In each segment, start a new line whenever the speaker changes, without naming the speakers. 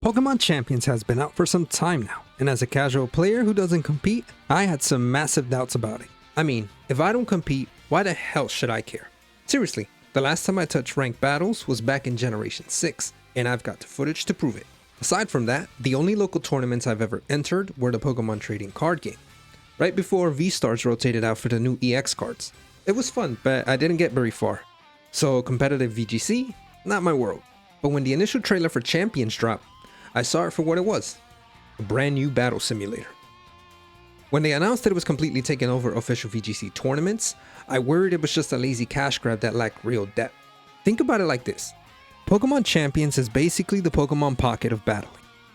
Pokémon Champions has been out for some time now, and as a casual player who doesn't compete, I had some massive doubts about it. I mean, if I don't compete, why the hell should I care? Seriously, the last time I touched ranked battles was back in Generation 6, and I've got the footage to prove it. Aside from that, the only local tournaments I've ever entered were the Pokémon trading card game, right before V-Stars rotated out for the new EX cards. It was fun, but I didn't get very far. So competitive VGC? Not my world. But when the initial trailer for Champions dropped, I saw it for what it was, a brand new battle simulator. When they announced that it was completely taking over official VGC tournaments, I worried it was just a lazy cash grab that lacked real depth. Think about it like this. Pokémon Champions is basically the Pokémon Pocket of battling.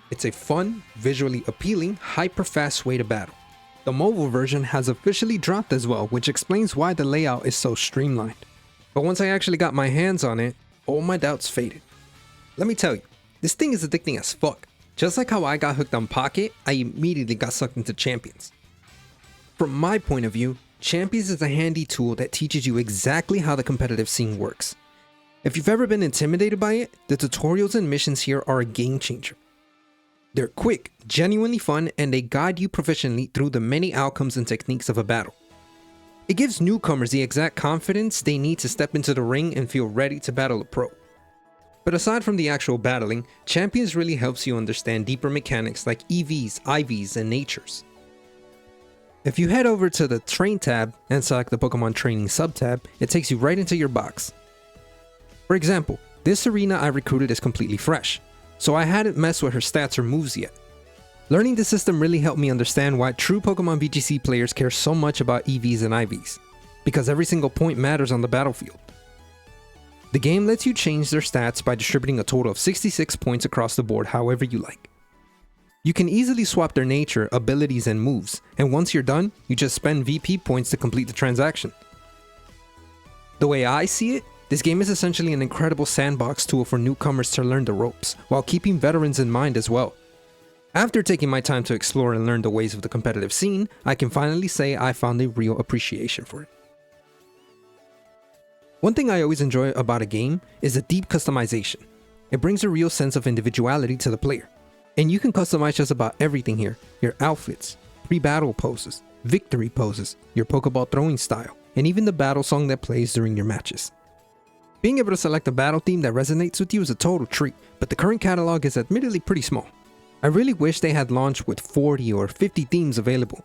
It's a fun, visually appealing, hyper-fast way to battle. The mobile version has officially dropped as well, which explains why the layout is so streamlined. But once I actually got my hands on it, all my doubts faded. Let me tell you, this thing is addicting as fuck. Just like how I got hooked on Pocket, I immediately got sucked into Champions. From my point of view, Champions is a handy tool that teaches you exactly how the competitive scene works. If you've ever been intimidated by it, the tutorials and missions here are a game changer. They're quick, genuinely fun, and they guide you proficiently through the many outcomes and techniques of a battle. It gives newcomers the exact confidence they need to step into the ring and feel ready to battle a pro. But aside from the actual battling, Champions really helps you understand deeper mechanics like EVs, IVs, and natures. If you head over to the Train tab and select the Pokemon Training sub-tab, it takes you right into your box. For example, this arena I recruited is completely fresh, so I hadn't messed with her stats or moves yet. Learning the system really helped me understand why true Pokemon VGC players care so much about EVs and IVs, because every single point matters on the battlefield. The game lets you change their stats by distributing a total of 66 points across the board however you like. You can easily swap their nature, abilities, and moves, and once you're done, you just spend VP points to complete the transaction. The way I see it, this game is essentially an incredible sandbox tool for newcomers to learn the ropes, while keeping veterans in mind as well. After taking my time to explore and learn the ways of the competitive scene, I can finally say I found a real appreciation for it. One thing I always enjoy about a game is the deep customization. It brings a real sense of individuality to the player. And you can customize just about everything here. Your outfits, pre-battle poses, victory poses, your Pokeball throwing style, and even the battle song that plays during your matches. Being able to select a battle theme that resonates with you is a total treat, but the current catalog is admittedly pretty small. I really wish they had launched with 40 or 50 themes available.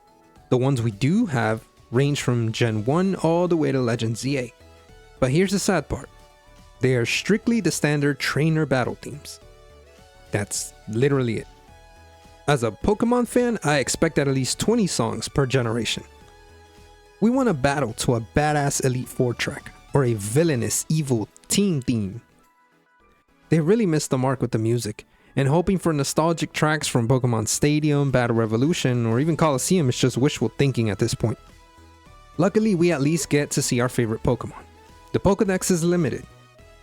The ones we do have range from Gen 1 all the way to Legend ZA. But here's the sad part. They are strictly the standard trainer battle themes. That's literally it. As a Pokemon fan, I expect at least 20 songs per generation. We want a battle to a badass Elite Four track, or a villainous evil team theme. They really missed the mark with the music, and hoping for nostalgic tracks from Pokemon Stadium, Battle Revolution, or even Coliseum is just wishful thinking at this point. Luckily, we at least get to see our favorite Pokemon. The Pokédex is limited,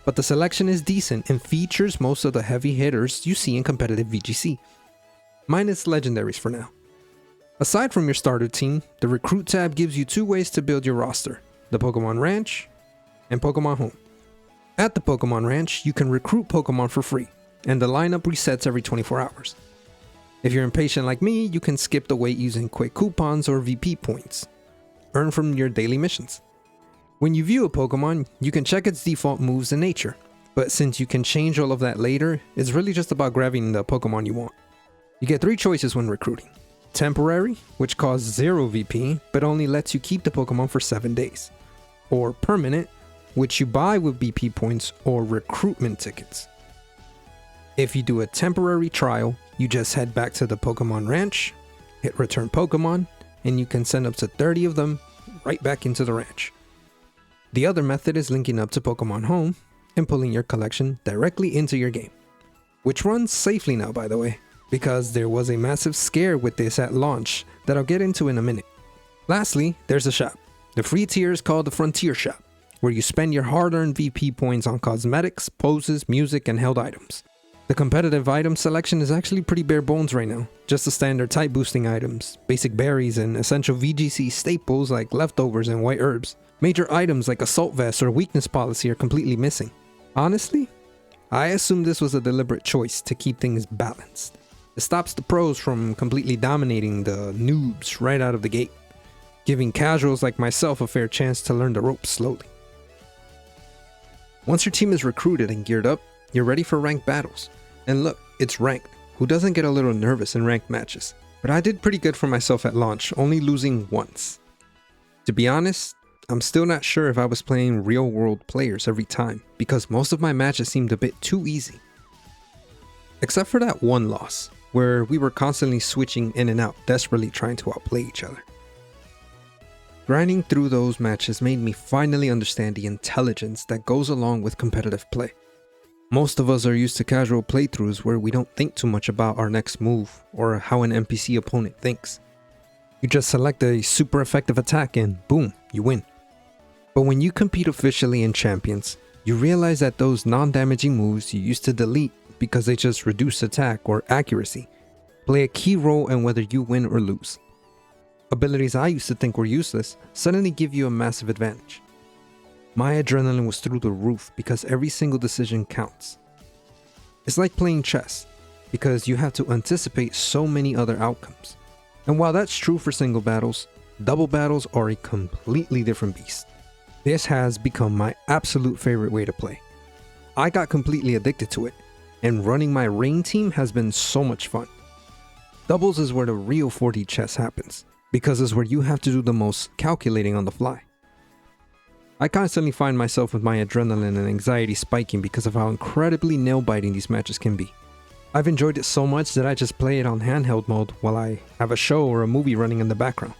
but the selection is decent and features most of the heavy hitters you see in competitive VGC, minus legendaries for now. Aside from your starter team, the Recruit tab gives you two ways to build your roster, the Pokemon Ranch and Pokemon Home. At the Pokemon Ranch, you can recruit Pokemon for free, and the lineup resets every 24 hours. If you're impatient like me, you can skip the wait using quick coupons or VP points, earned from your daily missions. When you view a Pokemon, you can check its default moves and nature, but since you can change all of that later, it's really just about grabbing the Pokemon you want. You get three choices when recruiting. Temporary, which costs 0 VP, but only lets you keep the Pokemon for 7 days. Or Permanent, which you buy with BP points or recruitment tickets. If you do a temporary trial, you just head back to the Pokemon Ranch, hit Return Pokemon, and you can send up to 30 of them right back into the ranch. The other method is linking up to Pokemon Home and pulling your collection directly into your game, which runs safely now, by the way, because there was a massive scare with this at launch that I'll get into in a minute. Lastly, there's a shop. The free tier is called the Frontier Shop, where you spend your hard-earned VP points on cosmetics, poses, music, and held items. The competitive item selection is actually pretty bare bones right now, just the standard type boosting items, basic berries, and essential VGC staples like leftovers and white herbs. Major items like Assault Vest or Weakness Policy are completely missing. Honestly, I assume this was a deliberate choice to keep things balanced. It stops the pros from completely dominating the noobs right out of the gate, giving casuals like myself a fair chance to learn the ropes slowly. Once your team is recruited and geared up, you're ready for ranked battles. And look, it's ranked. Who doesn't get a little nervous in ranked matches? But I did pretty good for myself at launch, only losing once. To be honest, I'm still not sure if I was playing real world players every time, because most of my matches seemed a bit too easy. Except for that one loss, where we were constantly switching in and out, desperately trying to outplay each other. Grinding through those matches made me finally understand the intelligence that goes along with competitive play. Most of us are used to casual playthroughs where we don't think too much about our next move or how an NPC opponent thinks. You just select a super effective attack and boom, you win. But when you compete officially in Champions, you realize that those non-damaging moves you used to delete because they just reduce attack or accuracy play a key role in whether you win or lose. Abilities I used to think were useless suddenly give you a massive advantage. My adrenaline was through the roof because every single decision counts. It's like playing chess, because you have to anticipate so many other outcomes. And while that's true for single battles, double battles are a completely different beast. This has become my absolute favorite way to play. I got completely addicted to it, and running my rain team has been so much fun. Doubles is where the real 4D chess happens, because it's where you have to do the most calculating on the fly. I constantly find myself with my adrenaline and anxiety spiking because of how incredibly nail-biting these matches can be. I've enjoyed it so much that I just play it on handheld mode while I have a show or a movie running in the background.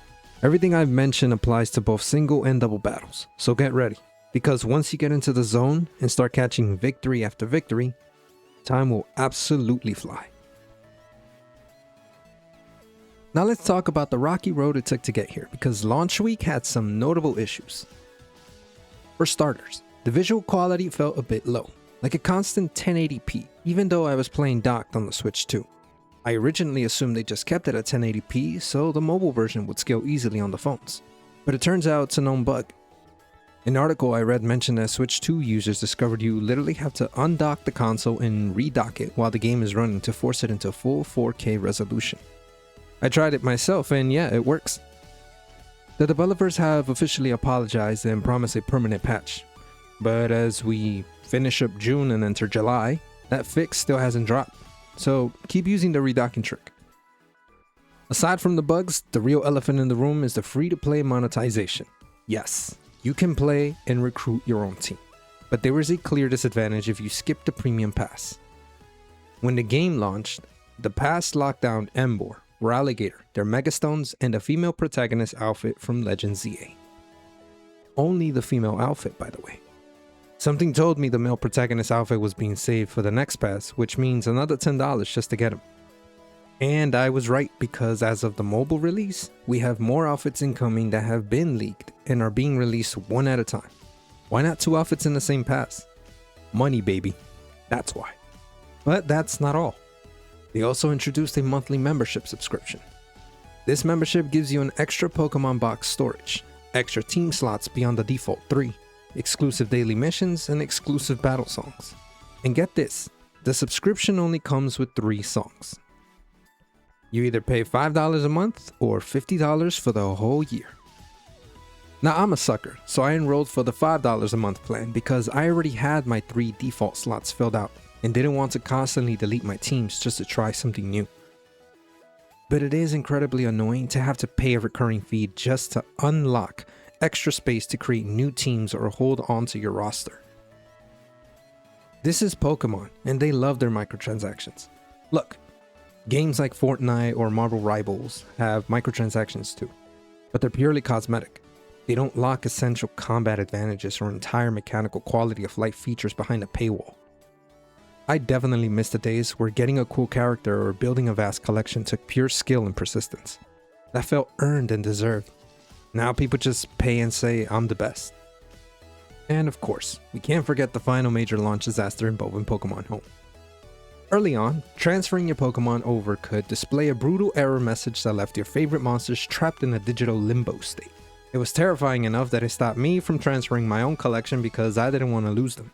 Everything I've mentioned applies to both single and double battles, so get ready, because once you get into the zone and start catching victory after victory, time will absolutely fly. Now let's talk about the rocky road it took to get here, because launch week had some notable issues. For starters, the visual quality felt a bit low, like a constant 1080p, even though I was playing docked on the Switch 2. I originally assumed they just kept it at 1080p so the mobile version would scale easily on the phones, but it turns out it's a known bug. An article I read mentioned that Switch 2 users discovered you literally have to undock the console and redock it while the game is running to force it into full 4K resolution. I tried it myself and yeah, it works. The developers have officially apologized and promised a permanent patch, but as we finish up June and enter July, that fix still hasn't dropped, so keep using the redocking trick. Aside from the bugs, the real elephant in the room is the free-to-play monetization. Yes, you can play and recruit your own team, but there is a clear disadvantage if you skip the premium pass. When the game launched, the pass locked down Embor, Ralligator, their Megastones, and a female protagonist outfit from Legend ZA. Only the female outfit, by the way. Something told me the male protagonist outfit was being saved for the next pass, which means another $10 just to get him. And I was right, because as of the mobile release, we have more outfits incoming that have been leaked and are being released one at a time. Why not 2 outfits in the same pass? Money, baby. That's why. But that's not all. They also introduced a monthly membership subscription. This membership gives you an extra Pokemon box storage, extra team slots beyond the default 3, exclusive daily missions, and exclusive battle songs. And get this, the subscription only comes with 3 songs. You either pay $5 a month or $50 for the whole year. Now I'm a sucker, so I enrolled for the $5 a month plan because I already had my 3 default slots filled out and didn't want to constantly delete my teams just to try something new. But it is incredibly annoying to have to pay a recurring fee just to unlock extra space to create new teams or hold on to your roster. This is Pokemon, and they love their microtransactions. Look, games like Fortnite or Marvel Rivals have microtransactions too, but they're purely cosmetic. They don't lock essential combat advantages or entire mechanical quality of life features behind a paywall. I definitely miss the days where getting a cool character or building a vast collection took pure skill and persistence. That felt earned and deserved. Now people just pay and say, I'm the best. And of course, we can't forget the final major launch disaster involving Pokemon Home. Early on, transferring your Pokemon over could display a brutal error message that left your favorite monsters trapped in a digital limbo state. It was terrifying enough that it stopped me from transferring my own collection because I didn't want to lose them.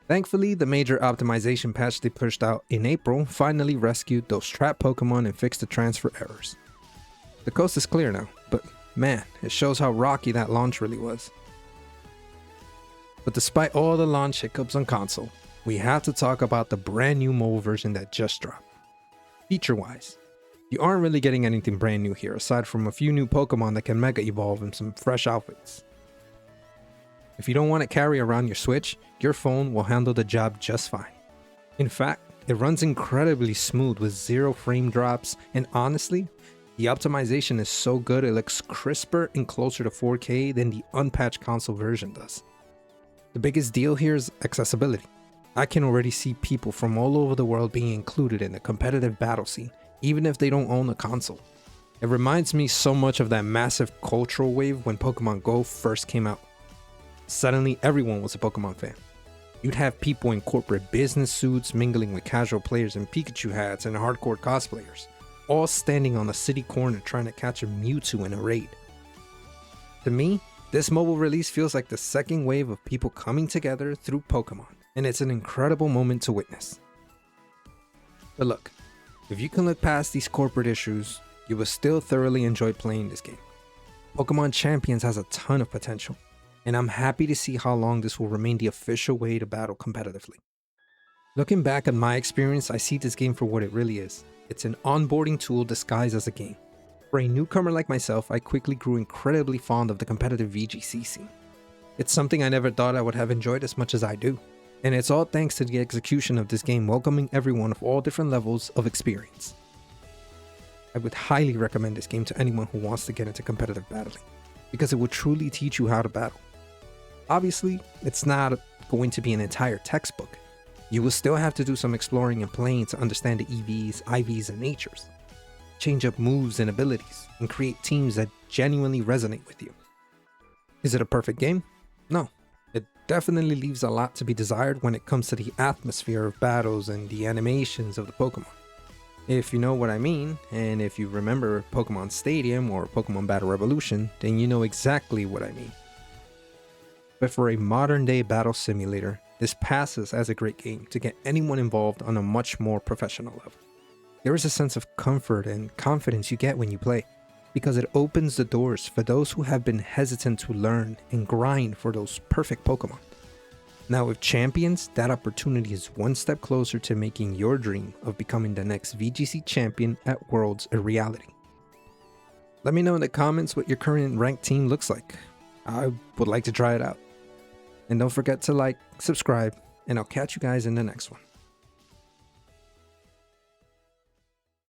Thankfully, the major optimization patch they pushed out in April finally rescued those trapped Pokemon and fixed the transfer errors. The coast is clear now, but man, it shows how rocky that launch really was. But despite all the launch hiccups on console, we have to talk about the brand new mobile version that just dropped. Feature-wise, you aren't really getting anything brand new here aside from a few new Pokemon that can Mega Evolve and some fresh outfits. If you don't want to carry around your Switch, your phone will handle the job just fine. In fact, it runs incredibly smooth with 0 frame drops, and honestly, the optimization is so good it looks crisper and closer to 4K than the unpatched console version does. The biggest deal here is accessibility. I can already see people from all over the world being included in the competitive battle scene, even if they don't own a console. It reminds me so much of that massive cultural wave when Pokemon Go first came out. Suddenly everyone was a Pokemon fan. You'd have people in corporate business suits mingling with casual players in Pikachu hats and hardcore cosplayers, all standing on a city corner trying to catch a Mewtwo in a raid. To me, this mobile release feels like the second wave of people coming together through Pokemon, and it's an incredible moment to witness. But look, if you can look past these corporate issues, you will still thoroughly enjoy playing this game. Pokémon Champions has a ton of potential, and I'm happy to see how long this will remain the official way to battle competitively. Looking back at my experience, I see this game for what it really is. It's an onboarding tool disguised as a game. For a newcomer like myself, I quickly grew incredibly fond of the competitive VGC scene. It's something I never thought I would have enjoyed as much as I do, and it's all thanks to the execution of this game welcoming everyone of all different levels of experience. I would highly recommend this game to anyone who wants to get into competitive battling, because it will truly teach you how to battle. Obviously, it's not going to be an entire textbook. You will still have to do some exploring and playing to understand the EVs, IVs, and natures, change up moves and abilities, and create teams that genuinely resonate with you. Is it a perfect game? No. It definitely leaves a lot to be desired when it comes to the atmosphere of battles and the animations of the Pokemon. If you know what I mean, and if you remember Pokemon Stadium or Pokemon Battle Revolution, then you know exactly what I mean. But for a modern day battle simulator, this passes as a great game to get anyone involved on a much more professional level. There is a sense of comfort and confidence you get when you play, because it opens the doors for those who have been hesitant to learn and grind for those perfect Pokemon. Now with Champions, that opportunity is one step closer to making your dream of becoming the next VGC champion at Worlds a reality. Let me know in the comments what your current ranked team looks like. I would like to try it out. And don't forget to like, subscribe, and I'll catch you guys in the next one.